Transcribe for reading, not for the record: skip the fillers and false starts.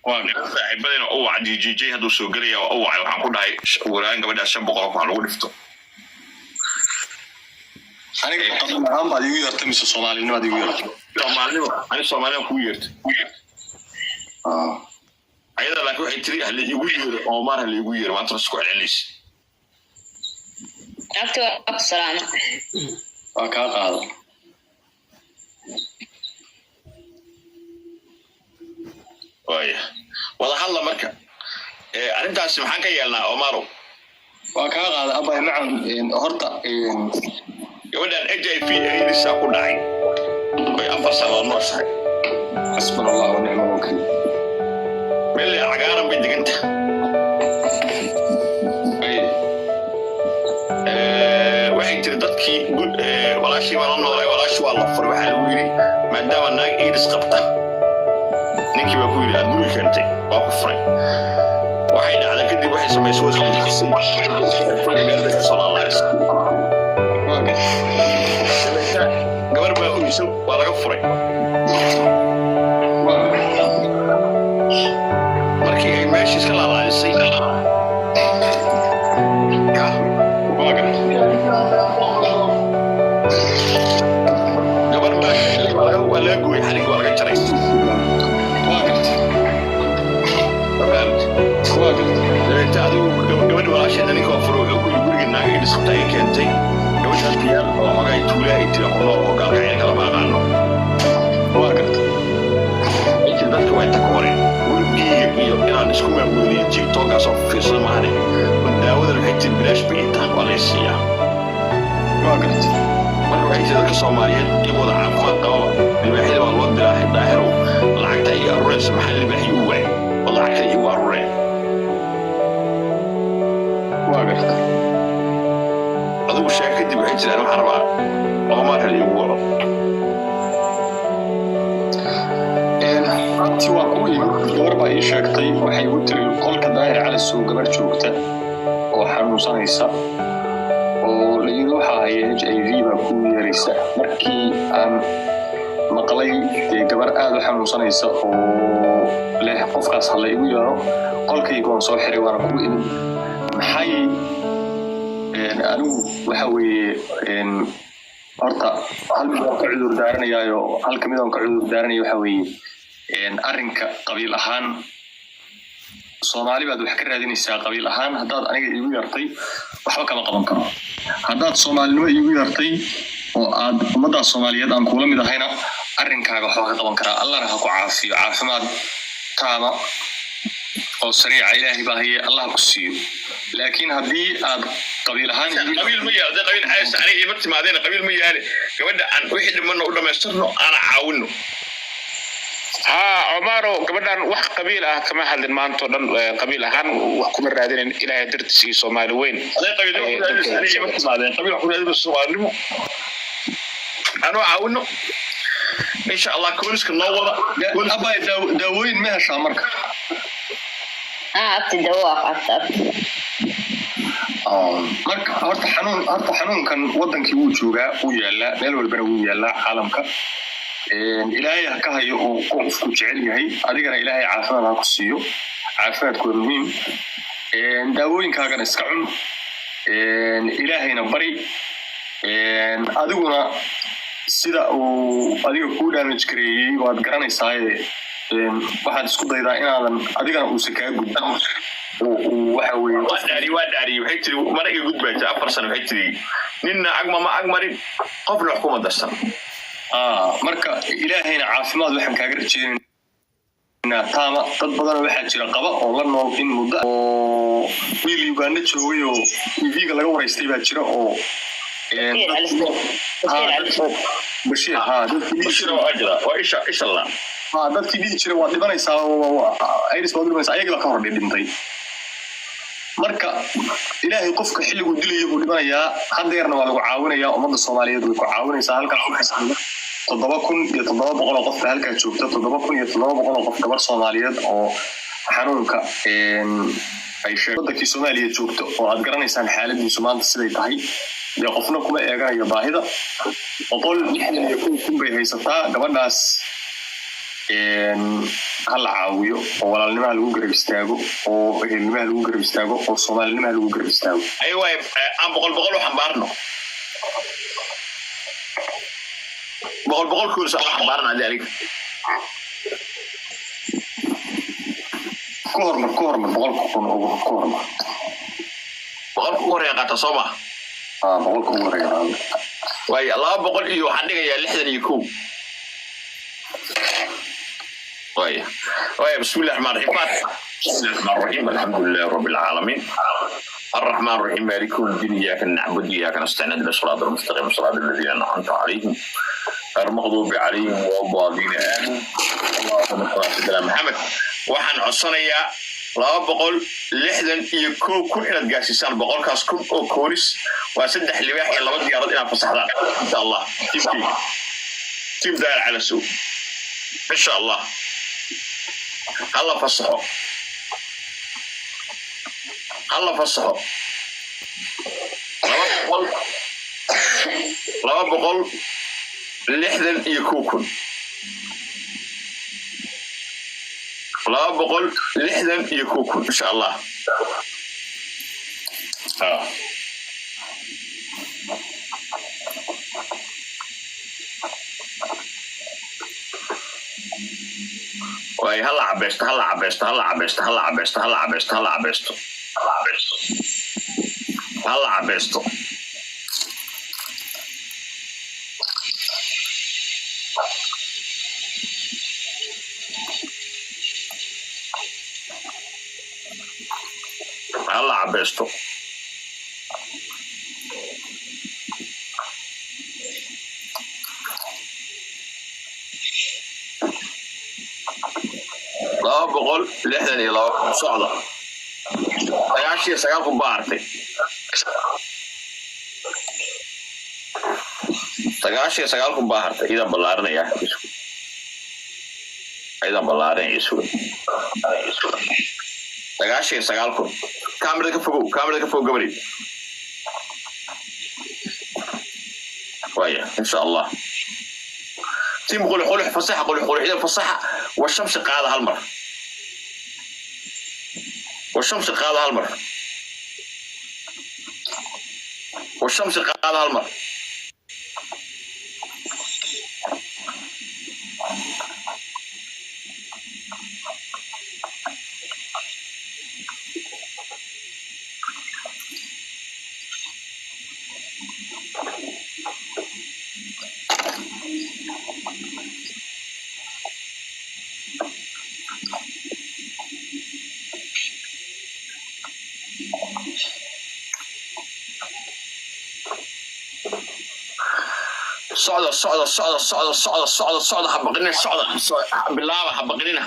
saaxiibadina oo wacdi jijay haduu soo galaya oo wacay waxaan ku dhahay waraan gabadha 500 wax lagu dhifto aniga aan baad igu yartay mise Soomaaliyeed baad igu yartay Soomaaliyeed ku yartay ayada la ku xitiri hal igu yiri oo mar hal igu yiri maanta isku celcelis after salaam waa ka qaado wada hadla marka arintaas maxaan ka yeelnaa Omaro waa ka qaado abay macaan horta gabadhan HIV AIDS ku dhacay way afar sano nooshay hasbunallahu wa ni'mal wakiil meel cagaaran bay diganta waxay tiri dadkii walaashii waa noolay walaashii waa la furay waxa lagu yiri maadaama naag AIDS qabta ninkii waa ku yiri aad guri keentay waa ku furay waxay dhacday kadib waxay samaysay gabar baa uyso waa laga furay markii ay meeshii iska laalaysay gabar baa waa laga gooyay xarig waa laga jaray gabadha walaasheeda ninka waa furay wuxuu ku yiri guriga naaga idhisqabta ay keentay gabadhaan diyaar oo magay tuulay ay tiri oo oo gaalkacay kala baaqaano waa gartay inta dadka way takooreen guriga iyo inaan isku maamuliyo TikTok soo fiirsado maahane daawada waxay tiri bilaash biita walaasiya waa gartay marka waxay tiri dadka Soomaaliyeed iyo wada caafimaad qaba ilaahay waa loo diraa daahiro lacagta iyo aruuris maxalli bixi u waay lacagta iyo aruuris waa gartay adigu sheekadii waxay jiraan waxa rabaa oo mar hal igu wado anti waa ku gabar baa ii sheegtay waxay u tiri qolka daahir cali soo gabar joogta oo xanuunsanaysa oo la yiri waxa ay HIV ba ku yeeraysa markii aan maqlay gabar aad u xanuunsanaysa oo leh qofkaas hal igu yaro qolkayga waan soo xiray waan ku in maxay anigu waxa weeye horta hal mid oo ka cudur daaranayo halka mid oo ka cudur daaranayo waxa weeye arrinka qabiil ahaan Soomaali baad wax ka raadinaysaa qabiil ahaan haddaad aniga igu yartay waxba kama qaban karo haddaad Soomaalinimo igu yartay oo aad ummadda Soomaaliyeed aan kula mid ahayna arrinkaaga waxa ka qaban karaa Allah ha ku caafiyo caafimaad taama oo sariica Ilaahay baa hayay Allah ku siiyo laakiin haddii aad qabiil ahaan qabiil ma yahay qabiil xayis aniga iyo martimaadeen qabiil ma yahay gabadha aan wixii dhimano u dhameystirno ana caawino Omaro gabadhan wax qabiil ah kama hadlin maanta dhan qabiil ahaan wax kuma raadinin Ilaahay dartiisa Soomaali weyn qabiil ku raadin Soomaalimo ana caawino إن شاء الله كونسك نوضة أبا داوين ما هشام مركب أبتدوا marka horta xanuunkan wadankii uu joogaa uu yaala meel walbana uu yaala caalamka ilaahay ka hayo oo qofku jecel yahay adigana ilaahay caafimaad ha ku siiyo caafimaadku waa muhiim daawooyinkaagana iska cun ilaahayna bari adiguna sida uu adiga ku damage gareeyay waad garanaysaa waxaad isku daydaa inaadan adigana uusan kaa gudbin waxa weeye waa dhaari waxay tiri markay gudbaysa 4 sano waxay tiri ninna agma ma agmarin qofna xukuma darsan marka ilaahayna caafimaad waxaan kaaga rajeynaynaa taama dad badan waxaa jira qaba oo la nool in muddo oo wiil Uganda joogay oo TV-ga laga wareystay baa jira oo بشير بشير أجرا وإيش الله dadkii dhigi jiray waa dhibanaysaa ayris waa dhibanaysaa ayaga ka hor dhintay marka ilaahay qofka xilligu dilayo uu dhibanayaa hadeerna waa lagu caawinayaa ummadda Soomaaliyeed way ku caawinaysaa halkaas ku xisaabiyo 7,700 qof halka joogta 7,700 qof gabar Soomaaliyeed oo xanuunka ay sheegtay Soomaaliyeed joogto oo aad garanaysaan xaaladiisu maanta siday tahay ya qofna kuma eeganayo baahida boqol 60 kun bay haysataa gabadhaas هلا عاويو ولا النمال لو قرب يستاجو أو النمال لو قرب يستاجو أو الصومال النمال لو قرب يستاجو أيوة أنا بقول وحمبارنا بقول كل سنة حمبارنا ذلك كورمر بقول كوريا قطع صوما بقول كوريا واي الله بقول إيو حنيجا يا لحدا يكون واي بسم الله الرحمن الرحيم بسم الله الرحمن الرحيم الحمد لله رب العالمين الرحمن الرحيم مالك يوم الدين إياك نعبد وإياك نستعين اهدنا الصراط المستقيم صراط الذين أنعمت عليهم غير المغضوب عليهم ولا الضالين آمين اللهم صل على سيدنا محمد waxaan codsanayaa 260 iyo kun inaad gaarsiisaan boqolkaas kun oo kooris waa 3 libaax iyo 2 diyaarad inaad fasaxdaan insha Allah tiim daar على سوق insha Allah الله فصحه لا بقول لحدا يكون لا بقول لحدا يكون إن شاء الله واي هلا عبست هلا عبستو لا بقول لحدني لا صعدة عشان سقاكم بارتي سقاكم بارتي إذا بلارنا يا إذا بلارنا يسوع سقاكم كاميرا كفوق قبلي ويا إن شاء الله تيم قول فصحة قول إذا فصحة والشمس قاعدة هالمرة صعدة حبقنين الصعدة بالله حبقنين